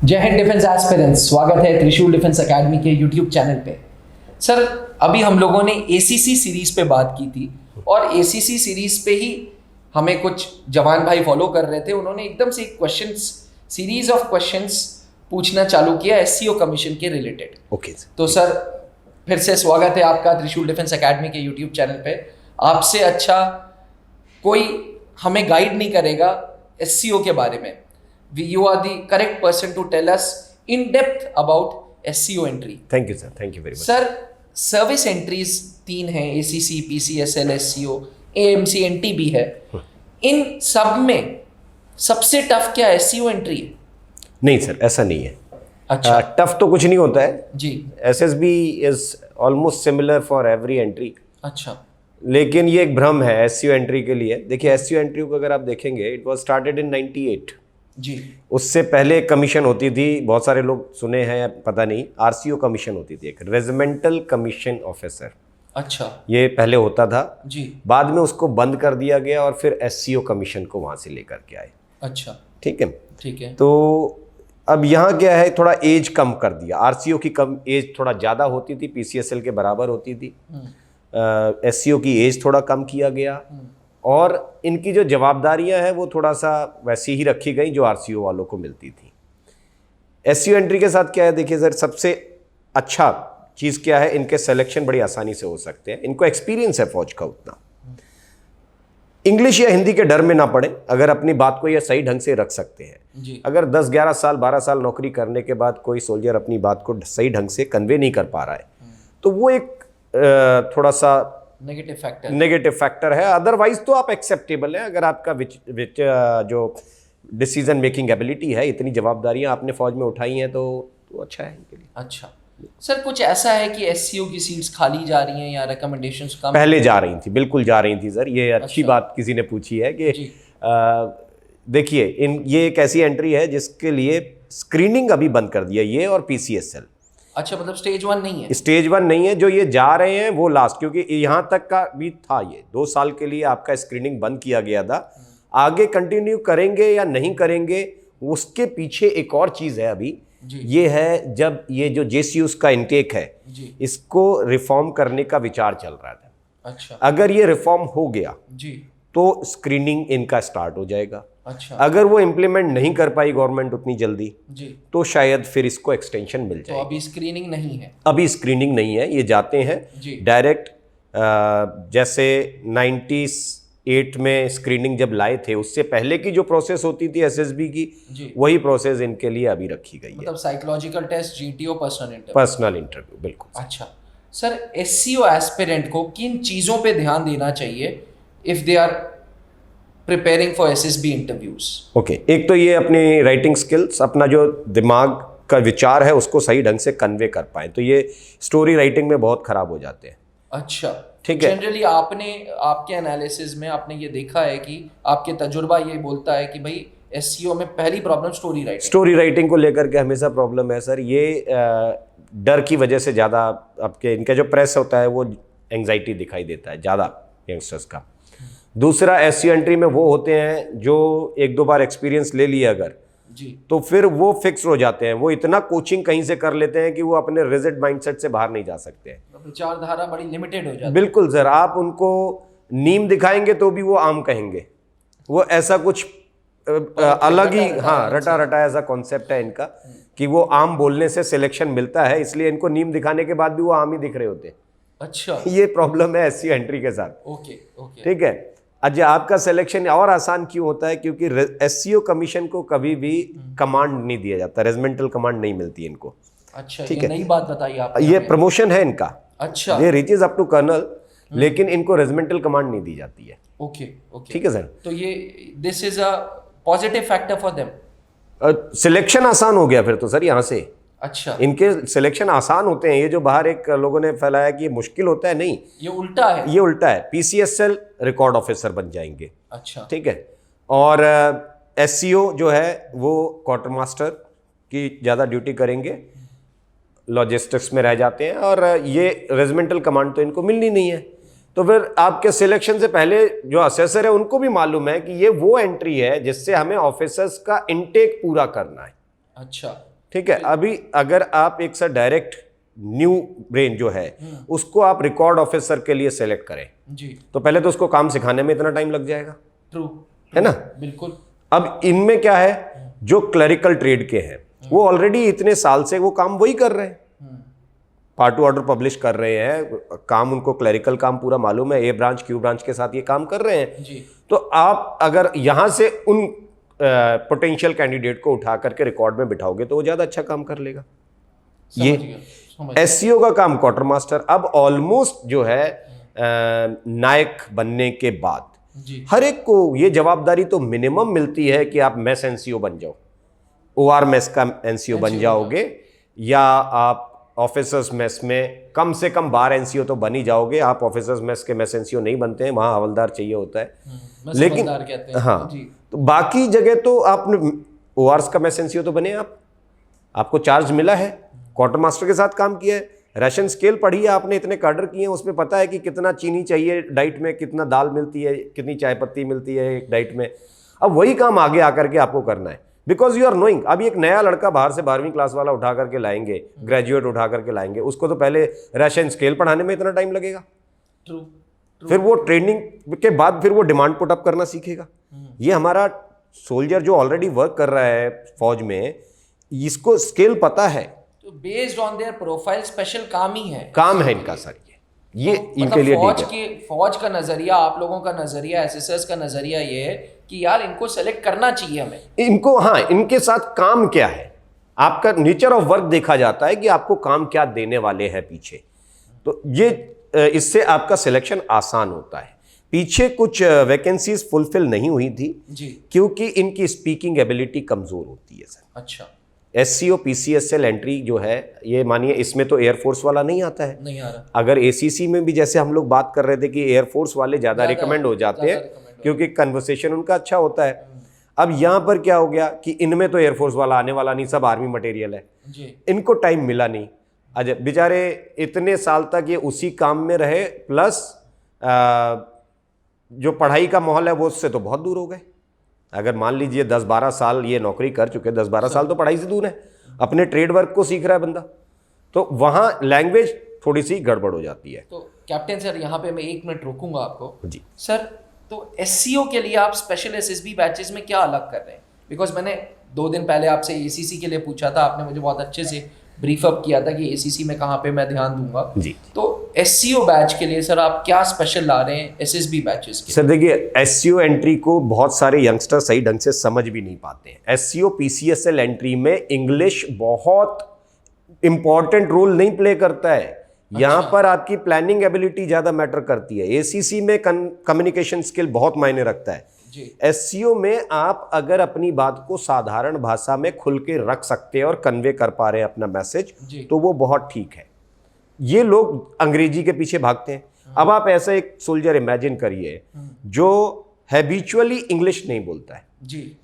जय Hind defence aspirants, स्वागत है त्रिशूल डिफेंस एकेडमी के यूट्यूब चैनल पे। सर, अभी हम लोगों ने एसीसी सीरीज पे बात की थी और एसीसी सीरीज पे ही हमें कुछ जवान भाई फॉलो कर रहे थे। उन्होंने एकदम से एक सीरीज ऑफ क्वेश्चंस पूछना चालू किया एससीओ कमीशन के रिलेटेड। ओके तो सर, फिर से स्वागत है आपका त्रिशूल डिफेंस एकेडमी के यूट्यूब चैनल पे। आपसे अच्छा कोई हमें गाइड नहीं करेगा एससीओ के बारे में। You are the correct person to tell us in depth about SCO entry. Thank you sir, thank you very much. Sir, service entries 3 हैं, ACC, PCSL, SCO, AMC, NTB है। इन सब में सबसे टफ क्या SCO एंट्री है? नहीं sir, ऐसा नहीं है। अच्छा, टफ तो कुछ नहीं होता है जी। SSB is almost similar for every entry. अच्छा, लेकिन ये एक भ्रम है SCO एंट्री के लिए। देखिए, SCO एंट्री को अगर आप देखेंगे, इट वाज स्टार्टेड इन 98 जी। उससे पहले एक कमीशन होती थी, बहुत सारे लोग सुने हैं या पता नहीं, RCO कमीशन होती थी, एक रेजिमेंटल कमीशन ऑफिसर। अच्छा, ये पहले होता था जी। बाद में उसको बंद कर दिया गया और फिर SCO कमीशन को वहाँ से लेकर के आए। अच्छा, ठीक है, ठीक है। तो अब यहाँ क्या है, थोड़ा एज कम कर दिया। RCO की कम एज थोड़ा ज़्यादा होती थी, PCSL के बराबर होती थी। SCO की एज थोड़ा कम किया गया और इनकी जो जवाबदारियां हैं वो थोड़ा सा वैसी ही रखी गई जो RCO वालों को मिलती थी। SCO एंट्री के साथ क्या है, देखिए सर, सबसे अच्छा चीज़ क्या है, इनके सिलेक्शन बड़ी आसानी से हो सकते हैं। इनको एक्सपीरियंस है फौज का उतना, इंग्लिश या हिंदी के डर में ना पड़े, अगर अपनी बात को ये सही ढंग से रख सकते हैं जी। अगर 10-11 साल 12 साल नौकरी करने के बाद कोई सोल्जर अपनी बात को सही ढंग से कन्वे नहीं कर पा रहा है तो वो एक थोड़ा सा नेगेटिव फैक्टर है। अदरवाइज तो आप एक्सेप्टेबल हैं। अगर आपका जो डिसीजन मेकिंग एबिलिटी है, इतनी जवाबदारियां आपने फौज में उठाई हैं तो अच्छा है इनके लिए। अच्छा सर, कुछ ऐसा है कि SCO की सीट्स खाली जा रही हैं या रिकमेंडेशंस कम? पहले जा रही थी, बिल्कुल जा रही थी सर। ये अच्छी बात किसी ने पूछी है कि देखिए, ये एक ऐसी एंट्री है जिसके लिए स्क्रीनिंग अभी बंद कर दिया, ये और PCSL। अच्छा, मतलब स्टेज 1 नहीं है? स्टेज 1 नहीं है। जो ये जा रहे हैं वो लास्ट, क्योंकि यहाँ तक का भी था, ये 2 साल के लिए आपका स्क्रीनिंग बंद किया गया था। आगे कंटिन्यू करेंगे या नहीं करेंगे, उसके पीछे एक और चीज़ है अभी जी। ये है, जब ये जो JCUs का इनटेक है जी, इसको रिफॉर्म करने का विचार चल रहा था। अच्छा, अगर ये रिफॉर्म हो गया जी तो स्क्रीनिंग इनका स्टार्ट हो जाएगा। अच्छा, अगर वो इम्प्लीमेंट नहीं कर पाई गवर्नमेंट उतनी जल्दी जी, तो शायद फिर इसको एक्सटेंशन मिल जाए। तो अभी स्क्रीनिंग नहीं है? अभी स्क्रीनिंग नहीं है, ये जाते हैं डायरेक्ट। जैसे 98 में स्क्रीनिंग जब लाए थे, उससे पहले की जो प्रोसेस होती थी SSB की, वही प्रोसेस इनके लिए अभी रखी गई है। मतलब psychological test, GTO, personal interview, बिल्कुल। अच्छा सर, SCO एस्पिरेंट को किन चीज़ों पे ध्यान देना चाहिए if they are preparing for SSB interviews? Okay, एक तो ये अपनी राइटिंग स्किल्स, अपना जो दिमाग का विचार है उसको सही ढंग से कन्वे कर पाए। तो ये स्टोरी राइटिंग में बहुत खराब हो जाते हैं। अच्छा, ठीक है। जनरली आपके एनालिसिस में आपने ये देखा है कि आपके तजुर्बा ये बोलता है कि भाई SCO में पहली प्रॉब्लम स्टोरी राइटिंग को लेकर के हमेशा प्रॉब्लम है सर। ये डर की वजह से ज़्यादा आपके इनका जो प्रेस होता है वो एंग्जाइटी दिखाई देता है ज़्यादा यंगस्टर्स का। दूसरा, SCO एंट्री में वो होते हैं जो 1-2 बार एक्सपीरियंस ले लिया अगर जी, तो फिर वो फिक्स हो जाते हैं। वो इतना कोचिंग कहीं से कर लेते हैं कि वो अपने रिजिड माइंडसेट से बाहर नहीं जा सकते हैं। विचारधारा बड़ी लिमिटेड हो जाती है। बिल्कुल सर, आप उनको नीम दिखाएंगे तो भी वो आम कहेंगे। वो ऐसा कुछ अलग ही, हाँ, रटा ऐसा कॉन्सेप्ट है इनका कि वो आम बोलने से सिलेक्शन मिलता है, इसलिए इनको नीम दिखाने के बाद भी वो आम ही दिख रहे होते हैं। अच्छा, ये प्रॉब्लम है SCO एंट्री के साथ। ओके, ठीक है। अच्छा, आपका सिलेक्शन और आसान क्यों होता है? क्योंकि SCO कमीशन को कभी भी कमांड नहीं दिया जाता, रेजिमेंटल कमांड नहीं मिलती इनको। अच्छा, ठीक है, नई बात बताइए आप। ये प्रमोशन है इनका। अच्छा, ये रीचेज अप टू कर्नल, लेकिन इनको रेजिमेंटल कमांड नहीं दी जाती है। ओके, ठीक है सर। तो ये this is a positive factor for them. Selection आसान हो गया फिर तो सर यहाँ से। अच्छा, इनके सिलेक्शन आसान होते हैं। ये जो बाहर एक लोगों ने फैलाया कि ये मुश्किल होता है, नहीं, ये उल्टा है। ये उल्टा है। PCSL रिकॉर्ड ऑफिसर बन जाएंगे। अच्छा, ठीक है। और SCO जो है वो क्वार्टर मास्टर की ज़्यादा ड्यूटी करेंगे, लॉजिस्टिक्स में रह जाते हैं, और ये रेजिमेंटल कमांड तो इनको मिलनी नहीं है। तो फिर आपके सिलेक्शन से पहले जो असेसर है उनको भी मालूम है कि ये वो एंट्री है जिससे हमें ऑफिसर्स का इनटेक पूरा करना है। अच्छा, ठीक है। अभी अगर आप एक सर डायरेक्ट न्यू ब्रेन जो है उसको आप रिकॉर्ड ऑफिसर के लिए सेलेक्ट करें जी, तो पहले तो उसको काम सिखाने में इतना टाइम लग जाएगा, ट्रू, है ना। बिल्कुल। अब इनमें क्या है, जो क्लरिकल ट्रेड के हैं वो ऑलरेडी इतने साल से वो काम वही कर रहे हैं, पार्ट टू ऑर्डर पब्लिश कर रहे हैं, काम उनको क्लरिकल काम पूरा मालूम है, ए ब्रांच क्यू ब्रांच के साथ ये काम कर रहे हैं जी। तो आप अगर यहां से उन पोटेंशियल कैंडिडेट को उठा करके रिकॉर्ड में बिठाओगे तो वो ज्यादा अच्छा काम कर लेगा। ये एसईओ का काम क्वार्टर मास्टर अब ऑलमोस्ट जो है नायक बनने के बाद जी, हर एक को ये जवाबदारी तो मिनिमम मिलती है कि आप मेस एनसीओ बन जाओ, ओआर मेस का एनसीओ बन जाओगे, या आप ऑफिसर्स मेस में कम से कम बार एनसीओ तो बन ही जाओगे। आप ऑफिसर्स मेस के मेस एनसीओ नहीं बनते हैं, वहां हवलदार चाहिए होता है, लेकिन कहते हैं हाँ जी। तो बाकी जगह तो आपने ओआरस का मेस एनसीओ तो बने, आपको चार्ज मिला है, क्वार्टर मास्टर के साथ काम किया है, राशन स्केल पढ़ी है आपने, इतने कार्डर किए हैं, उसमें पता है कि कितना चीनी चाहिए डाइट में, कितना दाल मिलती है, कितनी चाय पत्ती मिलती है एक डाइट में। अब वही काम आगे आकर के आपको करना है, बिकॉज यू आर नोइंग। अब एक नया लड़का बाहर से 12वीं क्लास वाला उठा करके लाएंगे, ग्रेजुएट उठा करके लाएंगे, उसको तो पहले राशन स्केल पढ़ाने में इतना टाइम लगेगा, ट्रू, फिर वो ट्रेनिंग के बाद फिर वो डिमांड पुट अप करना सीखेगा। ये हमारा सोल्जर जो ऑलरेडी वर्क कर रहा है फौज में, इसको स्केल पता है, तो based on their profile special काम ही है, काम है इनका सर। ये तो इनके लिए फौज का नजरिया, आप लोगों का नजरिया, एसएसएस का नजरिया ये है कि यार इनको सेलेक्ट करना चाहिए हमें, इनको, हाँ, इनके साथ काम क्या है, आपका नेचर ऑफ वर्क देखा जाता है कि आपको काम क्या देने वाले हैं पीछे, तो ये इससे आपका सिलेक्शन आसान होता है। पीछे कुछ वैकेंसीज फुलफिल नहीं हुई थी जी, क्योंकि इनकी स्पीकिंग एबिलिटी कमजोर होती है सर। अच्छा, एससीओ पीसीएसएल एंट्री जो है, ये मानिए इसमें तो एयरफोर्स वाला नहीं आता है, नहीं आ रहा। अगर एसीसी में भी जैसे हम लोग बात कर रहे थे कि एयरफोर्स वाले ज़्यादा रिकमेंड हो जाते हैं क्योंकि कन्वर्सेशन उनका अच्छा होता है, अब यहाँ पर क्या हो गया कि इनमें तो एयरफोर्स वाला आने वाला नहीं, सब आर्मी मटेरियल है जी, इनको टाइम मिला नहीं। अजय बेचारे इतने साल तक ये उसी काम में रहे, प्लस जो पढ़ाई का माहौल है वो उससे तो बहुत दूर हो गए। अगर मान लीजिए 10-12 साल ये नौकरी कर चुके, 10-12 साल तो पढ़ाई से दूर है, अपने ट्रेड वर्क को सीख रहा है बंदा, तो वहाँ लैंग्वेज थोड़ी सी गड़बड़ हो जाती है। तो कैप्टन सर यहाँ पे मैं 1 मिनट रोकूंगा आपको जी सर। तो एससीओ के लिए आप स्पेशल एसएसबी बैचेस में क्या अलग कर रहे हैं? बिकॉज मैंने 2 दिन पहले आपसे एसीसी के लिए पूछा था, आपने मुझे बहुत अच्छे से ब्रीफ अप किया था कि एसीसी में कहाँ पे मैं ध्यान दूंगा जी। तो एससीओ बैच के लिए सर आप क्या स्पेशल ला रहे हैं एसएसबी बैचेस के? सर देखिए, एससीओ एंट्री को बहुत सारे यंगस्टर सही ढंग से समझ भी नहीं पाते हैं। एससीओ पीसीएसएल एंट्री में इंग्लिश बहुत इंपॉर्टेंट रोल नहीं प्ले करता है। यहाँ पर आपकी प्लानिंग एबिलिटी ज्यादा मैटर करती है। एसीसी में कम्युनिकेशन स्किल बहुत मायने रखता है। एससीओ में आप अगर अपनी बात को साधारण भाषा में खुल के रख सकते हैं और कन्वे कर पा रहे हैं अपना मैसेज, तो वो बहुत ठीक है। ये लोग अंग्रेजी के पीछे भागते हैं। अब आप ऐसा एक सोल्जर इमेजिन करिए जो हैबिचुअली इंग्लिश नहीं बोलता है जी,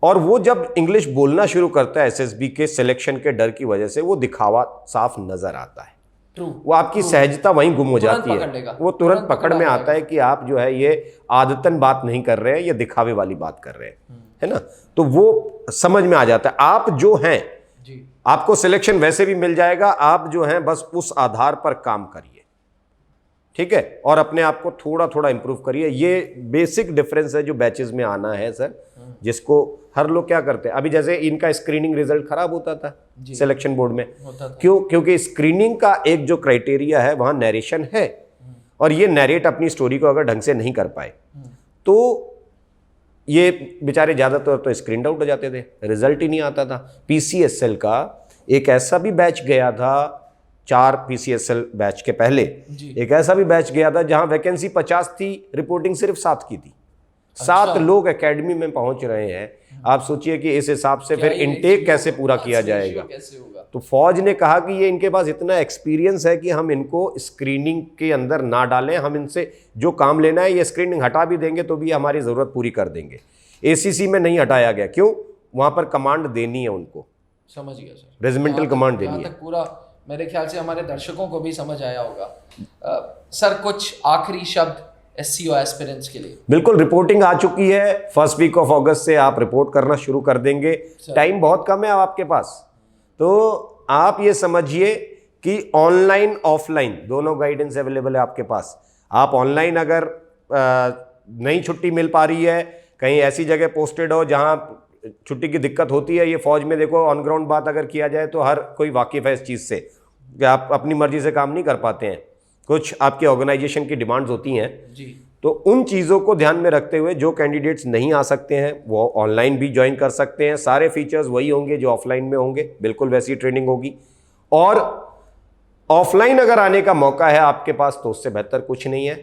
और वो जब इंग्लिश बोलना शुरू करता है एसएसबी के सिलेक्शन के डर की वजह से, वो दिखावा साफ नजर आता है। वो आपकी सहजता वहीं गुम हो जाती है। वो तुरंत पकड़ में आता है कि आप जो है ये आदतन बात नहीं कर रहे हैं, ये दिखावे वाली बात कर रहे हैं, है ना। तो वो समझ में आ जाता है। आप जो हैं जी, आपको सिलेक्शन वैसे भी मिल जाएगा, आप जो हैं बस उस आधार पर काम करिए, ठीक है, और अपने आप को थोड़ा थोड़ा इंप्रूव करिए। ये बेसिक डिफरेंस है जो बैचेस में आना है सर, जिसको हर लोग क्या करते हैं। अभी जैसे इनका स्क्रीनिंग रिजल्ट खराब होता था सिलेक्शन बोर्ड में, क्यों? क्योंकि स्क्रीनिंग का एक जो क्राइटेरिया है वहां नरेशन है, और ये नरेट अपनी स्टोरी को अगर ढंग से नहीं कर पाए तो ये बेचारे ज्यादातर तो स्क्रीन आउट हो जाते थे, रिजल्ट ही नहीं आता था। पीसीएसएल का एक ऐसा भी बैच गया था, 4 पीसीएसएल बैच के पहले एक ऐसा भी बैच गया था जहां वैकेंसी 50 थी, रिपोर्टिंग सिर्फ 7 की थी। 7 लोग एकेडमी में पहुंच रहे हैं। आप सोचिए कि इस हिसाब से फिर इनटेक कैसे पूरा किया जाएगा। तो फौज ने कहा कि ये इनके पास इतना एक्सपीरियंस है कि हम इनको स्क्रीनिंग के अंदर ना डालें, हम इनसे जो काम लेना है ये स्क्रीनिंग हटा भी देंगे तो भी हमारी ज़रूरत पूरी कर देंगे। एसीसी में नहीं हटाया गया, क्यों? वहाँ पर कमांड देनी है उनको, समझ गया सर, रेजिमेंटल कमांड देनी है। पूरा मेरे ख्याल से हमारे दर्शकों को भी समझ आया होगा। सर कुछ आखिरी शब्द एससीओ एस्पिरेंट्स के लिए? बिल्कुल, रिपोर्टिंग आ चुकी है। फर्स्ट वीक ऑफ अगस्त से आप रिपोर्ट करना शुरू कर देंगे। टाइम बहुत कम है आपके पास, तो आप ये समझिए कि ऑनलाइन ऑफलाइन दोनों गाइडेंस अवेलेबल है आपके पास। आप ऑनलाइन अगर नहीं छुट्टी मिल पा रही है, कहीं ऐसी जगह पोस्टेड हो जहां छुट्टी की दिक्कत होती है, ये फौज में देखो ऑन ग्राउंड बात अगर किया जाए तो हर कोई वाकिफ है इस चीज़ से कि आप अपनी मर्जी से काम नहीं कर पाते हैं, कुछ आपके ऑर्गेनाइजेशन की डिमांड्स होती हैं जी। तो उन चीज़ों को ध्यान में रखते हुए जो कैंडिडेट्स नहीं आ सकते हैं वो ऑनलाइन भी ज्वाइन कर सकते हैं। सारे फीचर्स वही होंगे जो ऑफलाइन में होंगे, बिल्कुल वैसी ट्रेनिंग होगी। और ऑफलाइन अगर आने का मौका है आपके पास तो उससे बेहतर कुछ नहीं है,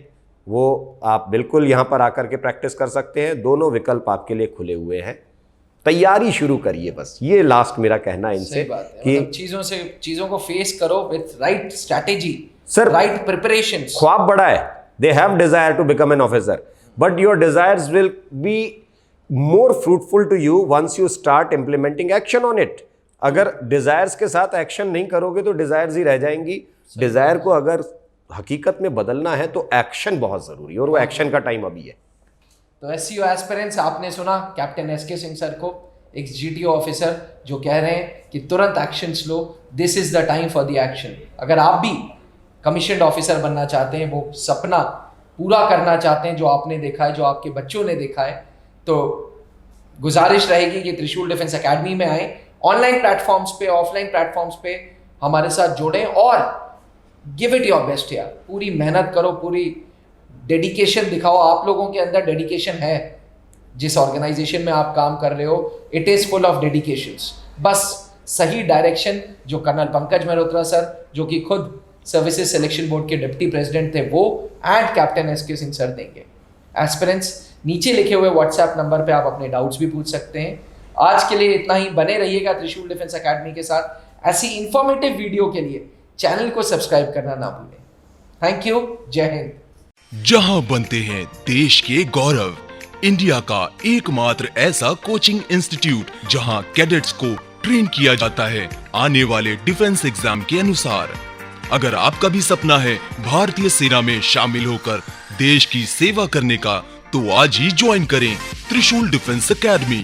वो आप बिल्कुल यहाँ पर आकर के प्रैक्टिस कर सकते हैं। दोनों विकल्प आपके लिए खुले हुए हैं, तैयारी शुरू करिए, बस ये लास्ट मेरा कहना है इनसे कि मतलब चीजों को फेस करो with right strategy, sir, right preparation. ख्वाब बड़ा है, they have desire to become an officer, but your desires will be more fruitful to you once you start implementing action on it. अगर डिजायर्स के साथ action नहीं करोगे तो desires ही रह जाएंगी। डिजायर को अगर हकीकत में बदलना है तो एक्शन बहुत जरूरी है और वो एक्शन का टाइम अभी है। तो एससीओ एस्पिरेंट्स, आपने सुना कैप्टन एसके सिंह सर को, एक जीटीओ ऑफिसर जो कह रहे हैं कि तुरंत actions low, this is the time for the action. अगर आप भी कमीशन्ड ऑफिसर बनना चाहते हैं, वो सपना पूरा करना चाहते हैं जो आपने देखा है, जो आपके बच्चों ने देखा है, तो गुजारिश रहेगी कि त्रिशूल डिफेंस एकेडमी में आए, ऑनलाइन प्लेटफॉर्म्स पे, ऑफलाइन प्लेटफॉर्म्स पे हमारे साथ जुड़ें और गिव इट योर बेस्ट यार। पूरी मेहनत करो, पूरी डेडिकेशन दिखाओ। आप लोगों के अंदर डेडिकेशन है, जिस ऑर्गेनाइजेशन में आप काम कर रहे हो it is full of dedications. बस सही डायरेक्शन जो कर्नल पंकज मेहरोत्रा सर, जो कि खुद सर्विसेज सिलेक्शन बोर्ड के डिप्टी प्रेसिडेंट थे, वो and captain SK Singh sir देंगे। एस्पिरेंट्स, नीचे लिखे हुए व्हाट्सएप नंबर पे आप अपने डाउट्स भी पूछ सकते हैं। आज के लिए इतना ही। बने रहिएगा त्रिशूल डिफेंस एकेडमी के साथ। ऐसी इंफॉर्मेटिव वीडियो के लिए चैनल को सब्सक्राइब करना ना भूलें। थैंक यू, जय हिंद। जहां बनते हैं देश के गौरव, इंडिया का एकमात्र ऐसा कोचिंग इंस्टीट्यूट जहां कैडेट्स को ट्रेन किया जाता है आने वाले डिफेंस एग्जाम के अनुसार। अगर आपका भी सपना है भारतीय सेना में शामिल होकर देश की सेवा करने का, तो आज ही ज्वाइन करें त्रिशूल डिफेंस एकेडमी।